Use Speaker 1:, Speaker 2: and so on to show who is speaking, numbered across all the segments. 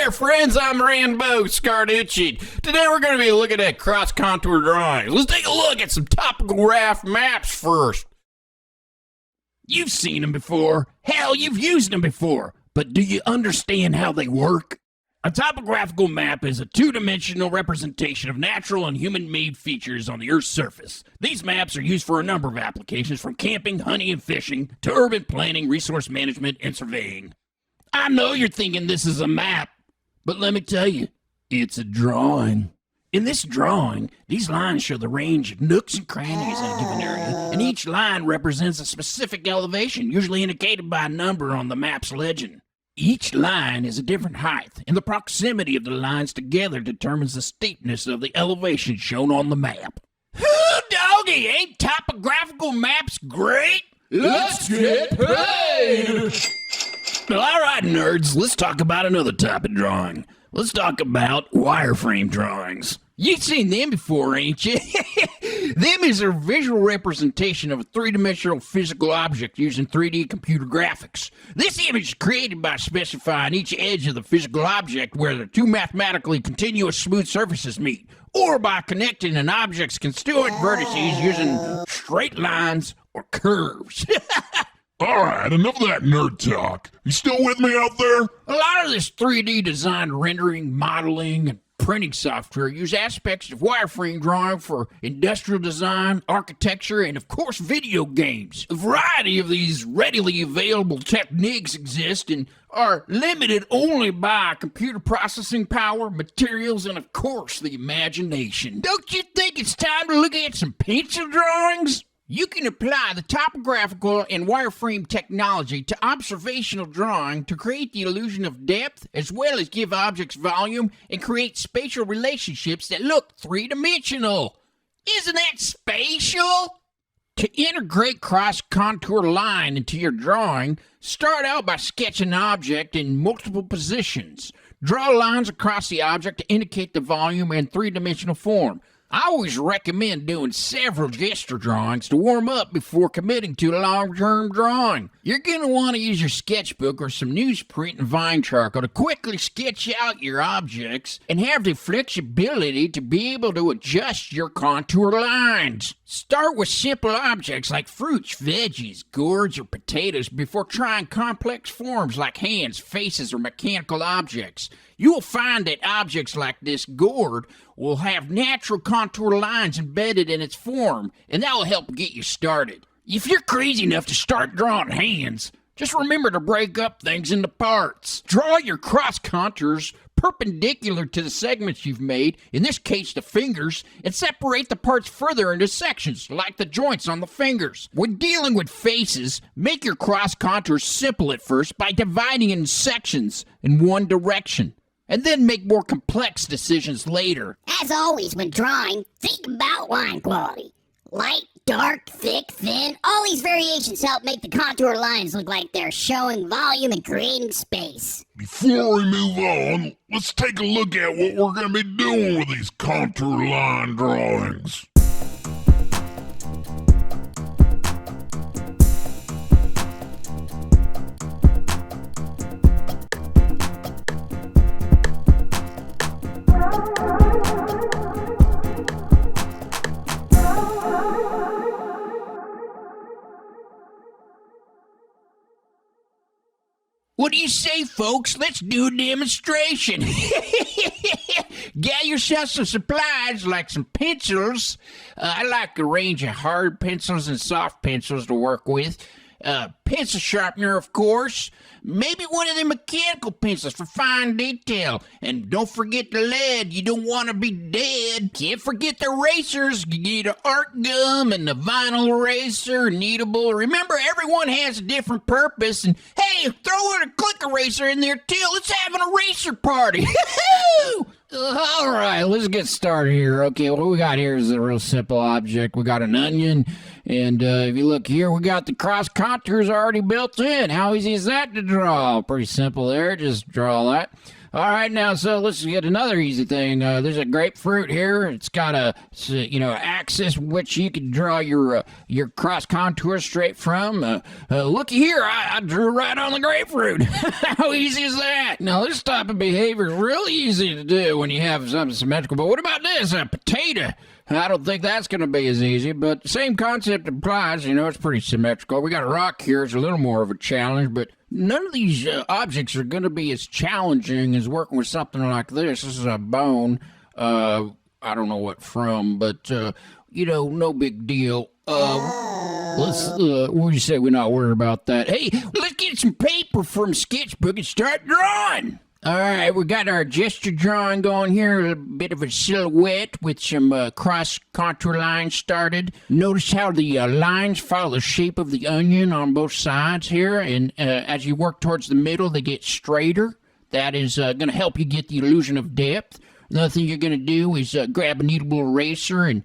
Speaker 1: there, friends. I'm Randbo Scarduchi. Today we're going to be looking at cross-contour drawings. Let's take a look at some topograph maps first.
Speaker 2: You've seen them before. Hell, you've used them before. But do you understand how they work? A topographical map is a two-dimensional representation of natural and human-made features on the Earth's surface. These maps are used for a number of applications, from camping, hunting, and fishing, to urban planning, resource management, and surveying. I know you're thinking this is a map, but let me tell you, it's a drawing. In this drawing, these lines show the range of nooks and crannies in a given area, and each line represents a specific elevation, usually indicated by a number on the map's legend. Each line is a different height, and the proximity of the lines together determines the steepness of the elevation shown on the map. Hoo, doggy, ain't topographical maps great?
Speaker 1: Let's get paid!
Speaker 2: Well, all right, nerds, let's talk about another type of drawing. Let's talk about wireframe drawings. You've seen them before, ain't you? Them is a visual representation of a three-dimensional physical object using 3D computer graphics. This image is created by specifying each edge of the physical object where the two mathematically continuous smooth surfaces meet, or by connecting an object's constituent vertices using straight lines or curves.
Speaker 3: Alright, enough of that nerd talk. You still with me out there?
Speaker 2: A lot of this 3D design rendering, modeling, and printing software use aspects of wireframe drawing for industrial design, architecture, and of course video games. A variety of these readily available techniques exist and are limited only by computer processing power, materials, and of course the imagination. Don't you think it's time to look at some pencil drawings? You can apply the topographical and wireframe technology to observational drawing to create the illusion of depth, as well as give objects volume and create spatial relationships that look three-dimensional. Isn't that spatial? To integrate cross-contour line into your drawing, start out by sketching an object in multiple positions. Draw lines across the object to indicate the volume and three-dimensional form. I always recommend doing several gesture drawings to warm up before committing to a long-term drawing. You're going to want to use your sketchbook or some newsprint and vine charcoal to quickly sketch out your objects and have the flexibility to be able to adjust your contour lines. Start with simple objects like fruits, veggies, gourds, or potatoes before trying complex forms like hands, faces, or mechanical objects. You will find that objects like this gourd will have natural contour lines embedded in its form, and that will help get you started. If you're crazy enough to start drawing hands, just remember to break up things into parts. Draw your cross contours perpendicular to the segments you've made, in this case the fingers, and separate the parts further into sections, like the joints on the fingers. When dealing with faces, make your cross contours simple at first by dividing in sections in one direction, and then make more complex decisions later.
Speaker 4: As always when drawing, think about line quality. Light, dark, thick, thin, all these variations help make the contour lines look like they're showing volume and creating space.
Speaker 3: Before we move on, let's take a look at what we're going to be doing with these contour line drawings.
Speaker 2: What do you say, folks? Let's do a demonstration. Get yourself some supplies like some pencils. I like a range of hard pencils and soft pencils to work with. Pencil sharpener, of course. Maybe one of them mechanical pencils for fine detail. And don't forget the lead. You don't want to be dead. Can't forget the erasers. You need an art gum and a vinyl eraser, kneadable. Remember, everyone has a different purpose. And hey, throw in a click eraser in there too. Let's have an eraser party. All right, let's get started here. Okay, what we got here is a real simple object. We got an onion, and if you look here, we got the cross contours already built in. How easy is that to draw? Pretty simple there. Just draw that. All right, now, so let's get another easy thing. There's a grapefruit here. It's got a, axis which you can draw your cross contour straight from. Looky here, I drew right on the grapefruit. How easy is that? Now, this type of behavior is really easy to do when you have something symmetrical. But what about this? A potato. I don't think that's going to be as easy, but the same concept applies. It's pretty symmetrical. We got a rock here. It's a little more of a challenge, but none of these objects are going to be as challenging as working with something like this. This is a bone. I don't know what from, but, no big deal. What do you say we're not worried about that? Hey, let's get some paper from Sketchbook and start drawing. All right, we got our gesture drawing going here, a bit of a silhouette with some cross contour lines started. Notice how the lines follow the shape of the onion on both sides here, and as you work towards the middle, they get straighter. That is going to help you get the illusion of depth. Another thing you're going to do is grab a kneadable eraser and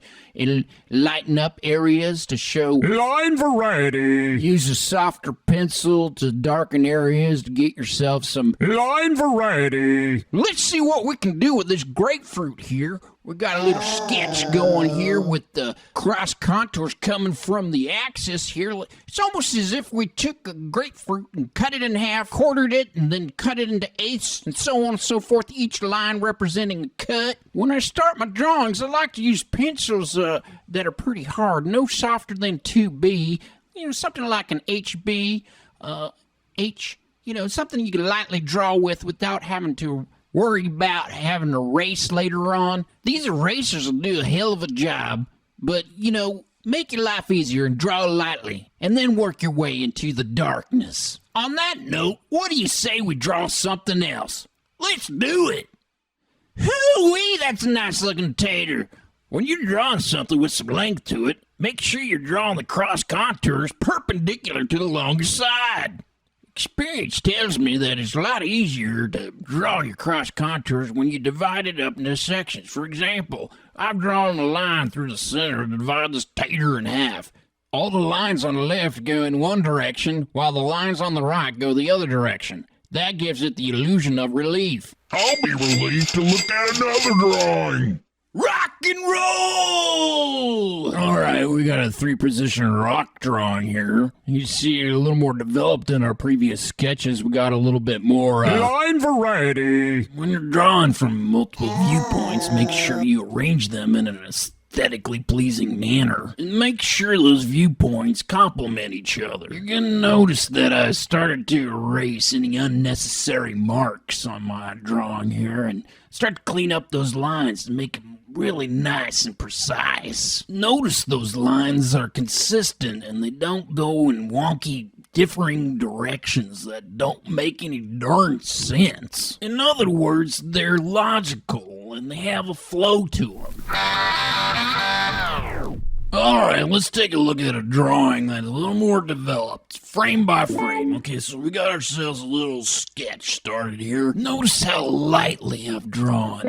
Speaker 2: lighten up areas to show
Speaker 3: Line variety.
Speaker 2: Use a softer pencil to darken areas to get yourself some
Speaker 3: Line variety.
Speaker 2: Let's see what we can do with this grapefruit here. We got a little sketch going here with the cross contours coming from the axis here. It's almost as if we took a grapefruit and cut it in half, quartered it, and then cut it into eighths, and so on and so forth, each line representing a cut. When I start my drawings, I like to use pencils that are pretty hard, no softer than 2B, something like an HB, something you can lightly draw with without having to worry about having to erase later on. These erasers will do a hell of a job, but, make your life easier and draw lightly, and then work your way into the darkness. On that note, what do you say we draw something else? Let's do it! Hoo-wee, that's a nice looking tater. When you're drawing something with some length to it, make sure you're drawing the cross contours perpendicular to the longer side. Experience tells me that it's a lot easier to draw your cross contours when you divide it up into sections. For example, I've drawn a line through the center to divide this tater in half. All the lines on the left go in one direction, while the lines on the right go the other direction. That gives it the illusion of relief.
Speaker 3: I'll be relieved to look at another drawing.
Speaker 2: Rock and roll! All right, we got a 3-position rock drawing here. You see it a little more developed than our previous sketches. We got a little bit more
Speaker 3: Line variety.
Speaker 2: When you're drawing from multiple viewpoints, make sure you arrange them in an aesthetically pleasing manner. And make sure those viewpoints complement each other. You're gonna notice that I started to erase any unnecessary marks on my drawing here and start to clean up those lines to make them really nice and precise. Notice those lines are consistent and they don't go in wonky, differing directions that don't make any darn sense. In other words, they're logical and they have a flow to them. Alright, let's take a look at a drawing that's a little more developed, frame by frame. Okay, so we got ourselves a little sketch started here. Notice how lightly I've drawn.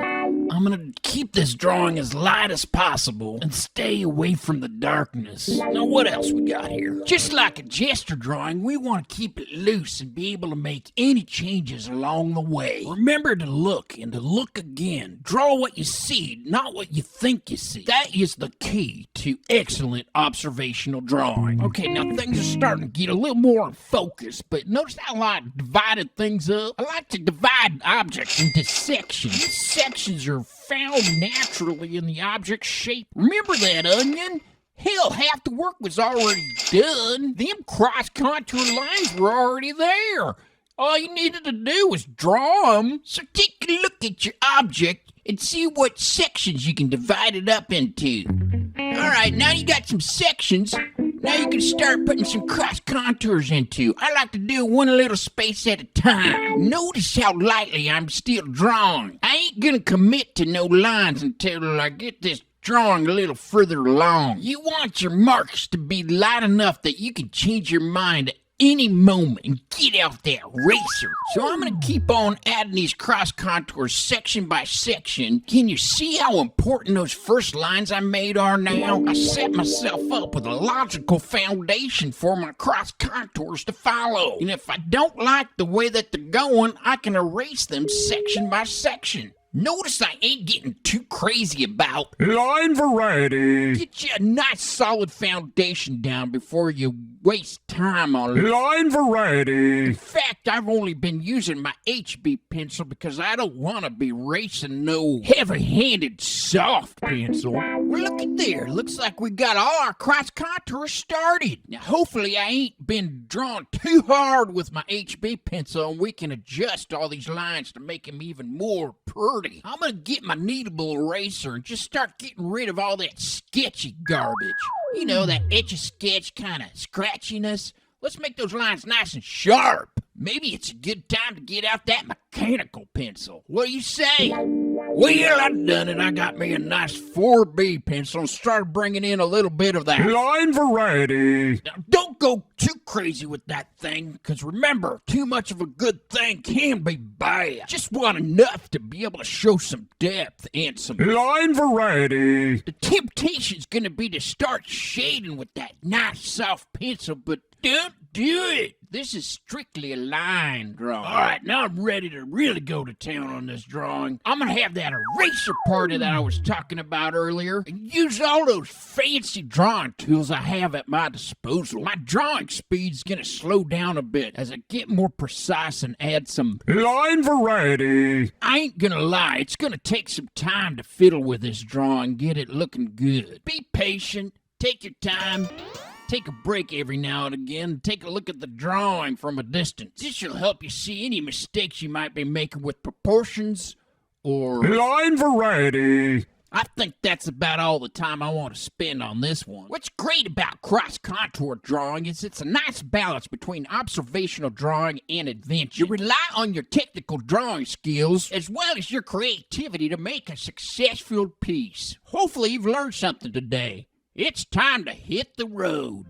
Speaker 2: I'm gonna keep this drawing as light as possible and stay away from the darkness. Now what else we got here? Just like a gesture drawing, we want to keep it loose and be able to make any changes along the way. Remember to look and to look again. Draw what you see, not what you think you see. That is the key to excellent observational drawing. Okay, now things are starting to get a little more in focus, but notice how I divided things up? I like to divide objects into sections. Sections are found naturally in the object shape. Remember that onion? Hell, half the work was already done. Them cross-contour lines were already there. All you needed to do was draw them. So take a look at your object and see what sections you can divide it up into. Alright, now you got some sections. Now you can start putting some cross contours into. I like to do one little space at a time. Notice how lightly I'm still drawing. I ain't gonna commit to no lines until I get this drawing a little further along. You want your marks to be light enough that you can change your mind at any moment and get out that eraser. So I'm gonna keep on adding these cross contours section by section. Can you see how important those first lines I made are now? I set myself up with a logical foundation for my cross contours to follow. And if I don't like the way that they're going, I can erase them section by section. Notice I ain't getting too crazy about
Speaker 3: line variety.
Speaker 2: get you a nice solid foundation down before you waste time on it.
Speaker 3: Line variety.
Speaker 2: In fact, I've only been using my HB pencil because I don't want to be racing no heavy-handed soft pencil. Well, look at there. Looks like we got all our cross contours started. Now, hopefully I ain't been drawn too hard with my HB pencil and we can adjust all these lines to make them even more pretty. I'm gonna get my kneadable eraser and just start getting rid of all that sketchy garbage. You know, that etch-a-sketch kind of scratchiness. Let's make those lines nice and sharp. Maybe it's a good time to get out that mechanical pencil. What do you say? Well, I done it. I got me a nice 4B pencil and started bringing in a little bit of that.
Speaker 3: Line variety.
Speaker 2: Now, don't go too crazy with that thing, because remember, too much of a good thing can be bad. Just want enough to be able to show some depth and some...
Speaker 3: Line variety.
Speaker 2: The temptation's gonna be to start shading with that nice soft pencil, but don't do it. This is strictly a line drawing. All right, now I'm ready to really go to town on this drawing. I'm gonna have that eraser party that I was talking about earlier and use all those fancy drawing tools I have at my disposal. My drawing speed's gonna slow down a bit as I get more precise and add some...
Speaker 3: Line variety.
Speaker 2: I ain't gonna lie, it's gonna take some time to fiddle with this drawing, get it looking good. Be patient, take your time. Take a break every now and again. Take a look at the drawing from a distance. This will help you see any mistakes you might be making with proportions or...
Speaker 3: Line variety.
Speaker 2: I think that's about all the time I want to spend on this one. What's great about cross-contour drawing is it's a nice balance between observational drawing and adventure. You rely on your technical drawing skills as well as your creativity to make a successful piece. Hopefully you've learned something today. It's time to hit the road.